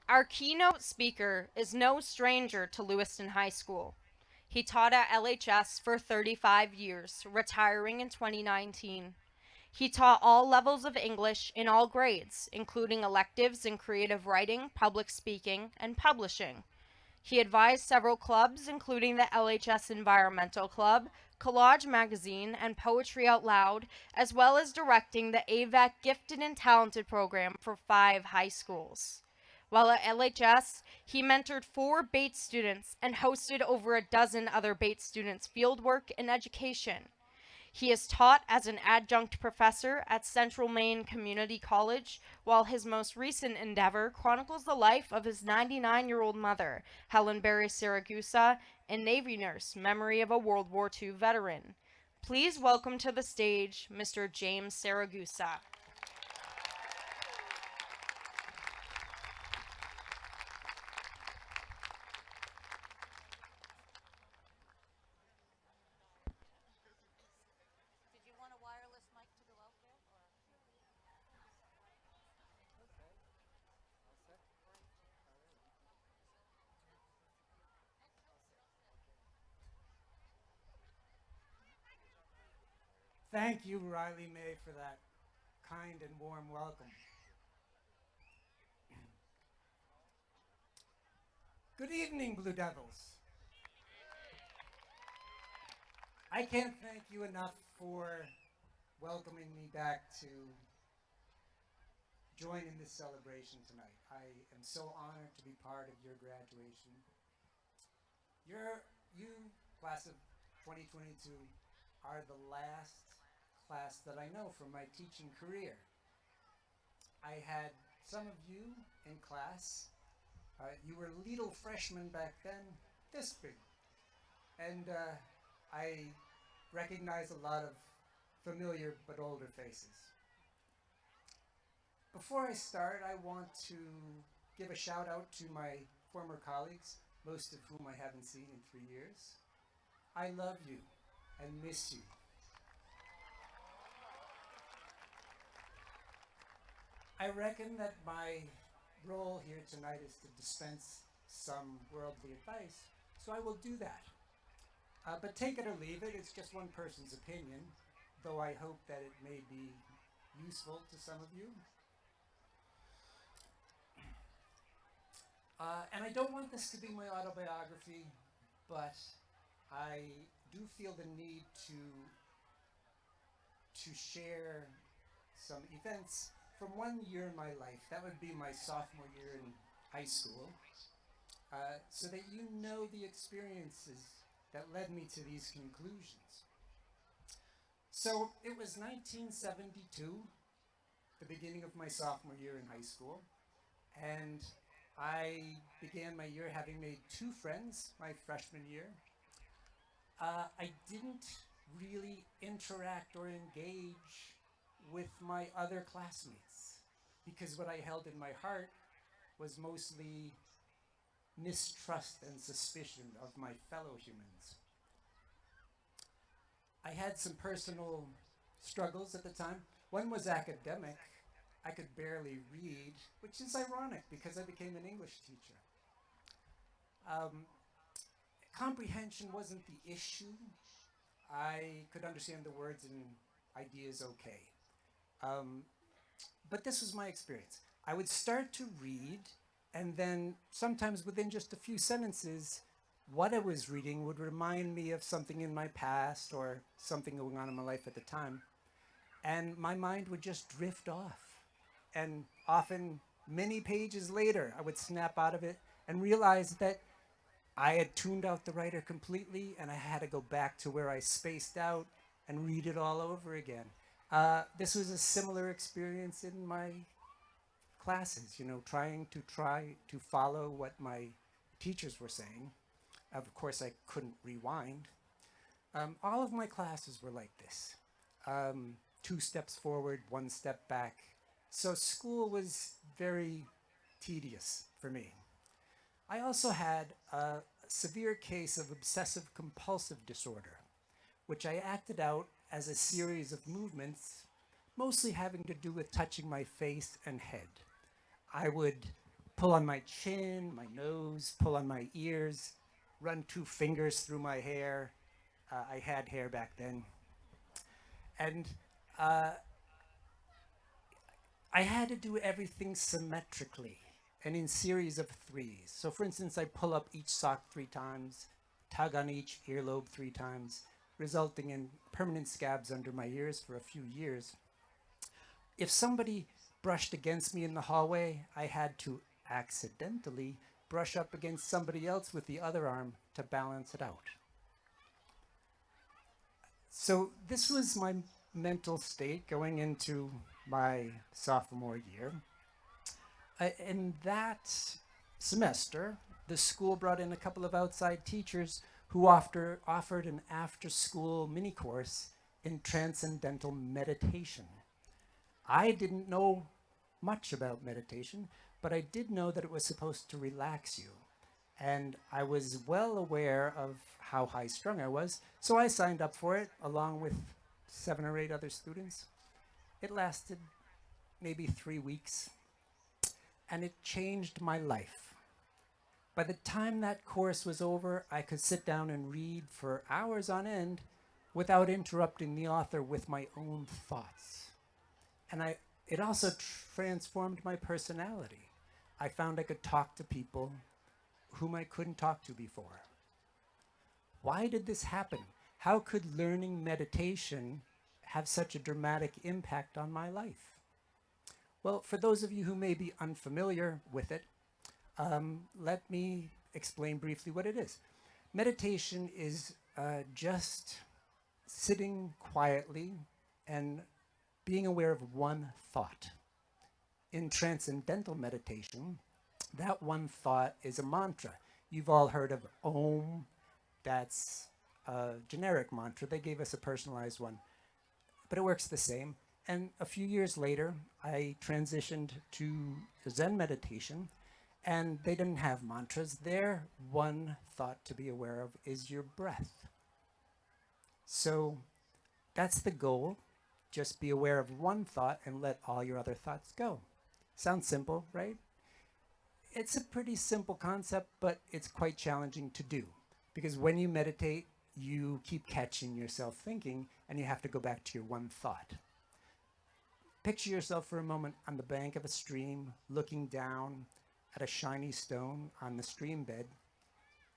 Our keynote speaker is no stranger to Lewiston High School. He taught at LHS for 35 years, retiring in 2019. He taught all levels of English in all grades, including electives in creative writing, public speaking, and publishing. He advised several clubs, including the LHS Environmental Club, Collage Magazine, and Poetry Out Loud, as well as directing the AVAC Gifted and Talented program for 5 high schools. While at LHS, he mentored 4 Bates students and hosted over a dozen other Bates students' fieldwork and education. He is taught as an adjunct professor at Central Maine Community College, while his most recent endeavor chronicles the life of his 99-year-old mother, Helen Berry Saragusa, a Navy nurse, memory of a World War II veteran. Please welcome to the stage Mr. James Saragusa. Thank you, Riley May, for that kind and warm welcome. Good evening, Blue Devils. I can't thank you enough for welcoming me back to join in this celebration tonight. I am so honored to be part of your graduation. You, class of 2022, are the last class that I know from my teaching career. I had some of you in class. You were little freshmen back then, this big. And I recognize a lot of familiar but older faces. Before I start, I want to give a shout out to my former colleagues, most of whom I haven't seen in 3 years. I love you and miss you. I reckon that my role here tonight is to dispense some worldly advice, so I will do that. But take it or leave it, it's just one person's opinion, though I hope that it may be useful to some of you. And I don't want this to be my autobiography, but I do feel the need to share some events from one year in my life. That would be my sophomore year in high school, so that you know the experiences that led me to these conclusions. So it was 1972, the beginning of my sophomore year in high school, and I began my year having made 2 friends my freshman year. I didn't really interact or engage with my other classmates because what I held in my heart was mostly mistrust and suspicion of my fellow humans. I had some personal struggles at the time. One was academic. I could barely read, which is ironic because I became an English teacher. Comprehension wasn't the issue. I could understand the words and ideas okay. But this was my experience. I would start to read, and then sometimes within just a few sentences, what I was reading would remind me of something in my past or something going on in my life at the time. And my mind would just drift off. And often, many pages later, I would snap out of it and realize that I had tuned out the writer completely, and I had to go back to where I spaced out and read it all over again. This was a similar experience in my classes, trying to follow what my teachers were saying. Of course, I couldn't rewind. All of my classes were like this. 2 steps forward, 1 step back. So school was very tedious for me. I also had a severe case of obsessive compulsive disorder, which I acted out as a series of movements, mostly having to do with touching my face and head. I would pull on my chin, my nose, pull on my ears, run 2 fingers through my hair. I had hair back then. And uh, I had to do everything symmetrically and in series of threes. So for instance, I pull up each sock 3 times, tug on each earlobe 3 times, resulting in permanent scabs under my ears for a few years. If somebody brushed against me in the hallway, I had to accidentally brush up against somebody else with the other arm to balance it out. So this was my mental state going into my sophomore year. In that semester, the school brought in a couple of outside teachers who offered an after-school mini course in transcendental meditation. I didn't know much about meditation, but I did know that it was supposed to relax you. And I was well aware of how high strung I was, so I signed up for it along with 7 or 8 other students. It lasted maybe 3 weeks, and it changed my life. By the time that course was over, I could sit down and read for hours on end without interrupting the author with my own thoughts. And it also transformed my personality. I found I could talk to people whom I couldn't talk to before. Why did this happen? How could learning meditation have such a dramatic impact on my life? Well, for those of you who may be unfamiliar with it, let me explain briefly what it is. Meditation is just sitting quietly and being aware of one thought. In transcendental meditation, that one thought is a mantra. You've all heard of Om. That's a generic mantra. They gave us a personalized one, but it works the same. And a few years later, I transitioned to Zen meditation, and they didn't have mantras. Their one thought to be aware of is your breath. So that's the goal. Just be aware of one thought and let all your other thoughts go. Sounds simple, right? It's a pretty simple concept, but it's quite challenging to do, because when you meditate, you keep catching yourself thinking, and you have to go back to your one thought. Picture yourself for a moment on the bank of a stream, looking down at a shiny stone on the stream bed,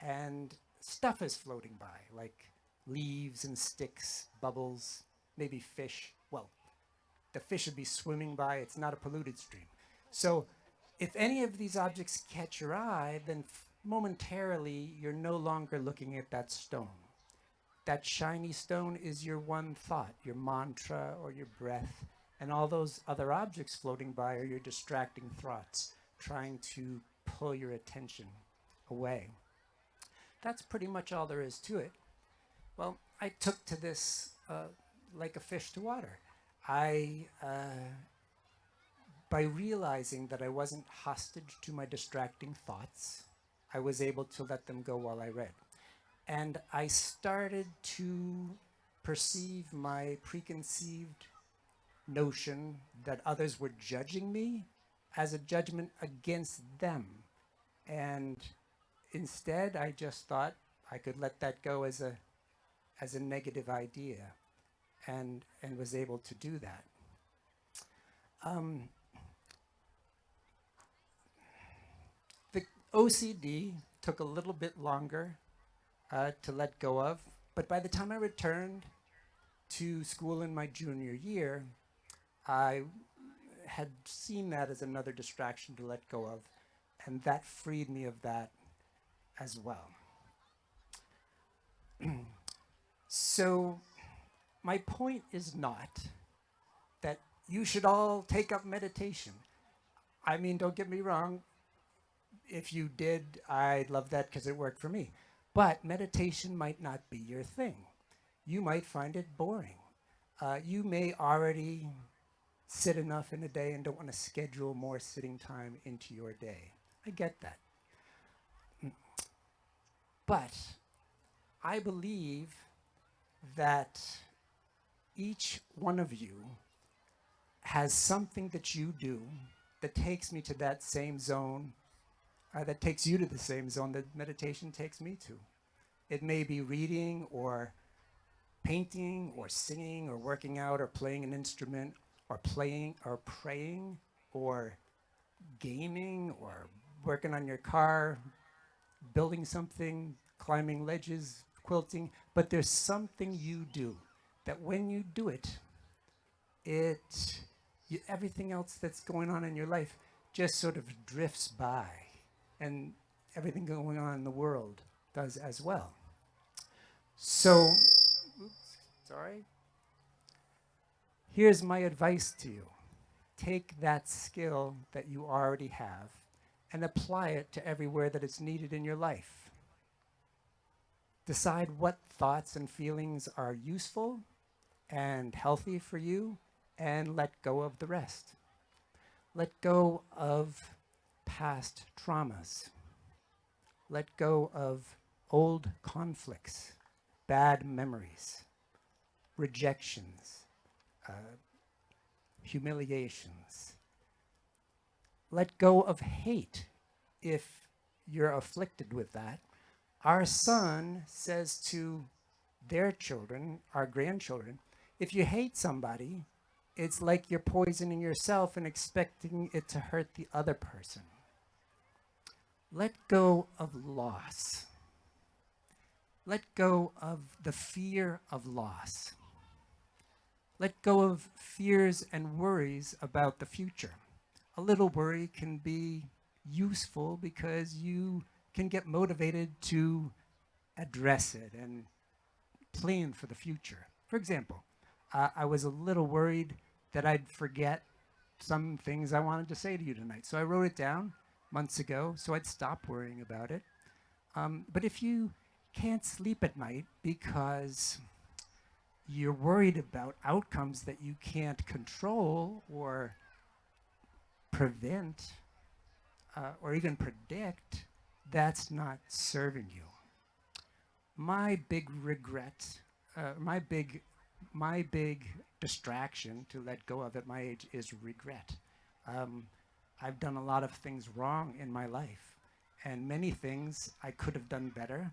and stuff is floating by, like leaves and sticks, bubbles, maybe fish. Well, the fish would be swimming by. It's not a polluted stream. So if any of these objects catch your eye, then momentarily you're no longer looking at that stone. That shiny stone is your one thought, your mantra or your breath, and all those other objects floating by are your distracting thoughts, trying to pull your attention away. That's pretty much all there is to it. Well, I took to this like a fish to water. By realizing that I wasn't hostage to my distracting thoughts, I was able to let them go while I read. And I started to perceive my preconceived notion that others were judging me as a judgment against them. And instead, I just thought I could let that go as a negative idea, and was able to do that. The OCD took a little bit longer to let go of, but by the time I returned to school in my junior year, I had seen that as another distraction to let go of, and that freed me of that as well. So my point is not that you should all take up meditation. I mean, don't get me wrong. If you did, I'd love that because it worked for me. But meditation might not be your thing. You might find it boring. You may already sit enough in a day and don't want to schedule more sitting time into your day. I get that. But I believe that each one of you has something that you do that takes me to that same zone that takes you to the same zone that meditation takes me to. It may be reading or painting or singing or working out or playing an instrument or playing or praying or gaming or working on your car, building something, climbing ledges, quilting. But there's something you do that when you do it, everything else that's going on in your life just sort of drifts by, and everything going on in the world does as well. So, oops, sorry. Here's my advice to you. Take that skill that you already have and apply it to everywhere that it's needed in your life. Decide what thoughts and feelings are useful and healthy for you, and let go of the rest. Let go of past traumas. Let go of old conflicts, bad memories, rejections, humiliations. Let go of hate if you're afflicted with that. Our son says to their children, our grandchildren, if you hate somebody, it's like you're poisoning yourself and expecting it to hurt the other person. Let go of loss. Let go of the fear of loss. Let go of fears and worries about the future. A little worry can be useful because you can get motivated to address it and plan for the future. For example, I was a little worried that I'd forget some things I wanted to say to you tonight. So I wrote it down months ago so I'd stop worrying about it. But if you can't sleep at night because you're worried about outcomes that you can't control or prevent or even predict, that's not serving you. My big regret, my big distraction to let go of at my age is regret. I've done a lot of things wrong in my life, and many things I could have done better,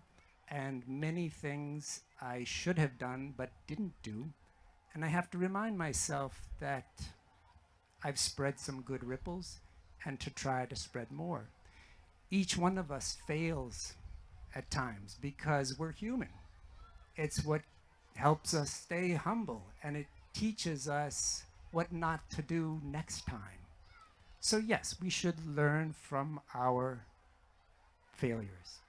and many things I should have done but didn't do. And I have to remind myself that I've spread some good ripples and to try to spread more. Each one of us fails at times because we're human. It's what helps us stay humble, and it teaches us what not to do next time. So yes, we should learn from our failures,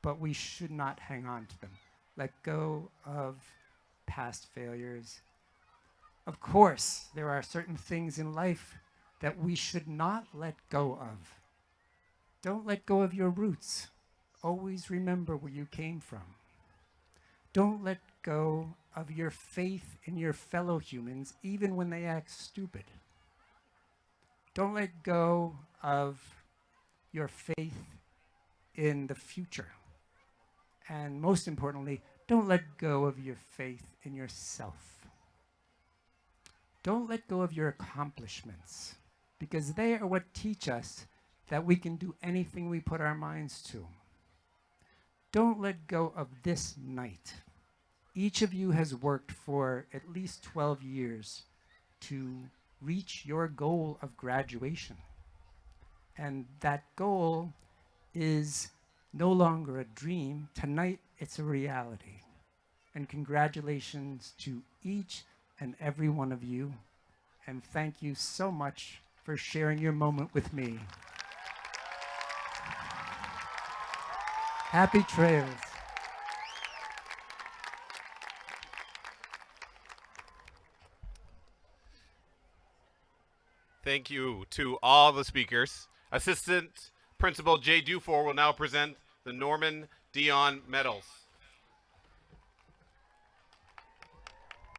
but we should not hang on to them. Let go of past failures. Of course, there are certain things in life that we should not let go of. Don't let go of your roots. Always remember where you came from. Don't let go of your faith in your fellow humans, even when they act stupid. Don't let go of your faith in the future. And most importantly, don't let go of your faith in yourself. Don't let go of your accomplishments, because they are what teach us that we can do anything we put our minds to. Don't let go of this night. Each of you has worked for at least 12 years to reach your goal of graduation. And that goal is no longer a dream. Tonight, it's a reality. And congratulations to each and every one of you. And thank you so much for sharing your moment with me. Happy trails. Thank you to all the speakers. Assistant Principal Jay Dufour will now present the Norman Dion Medals.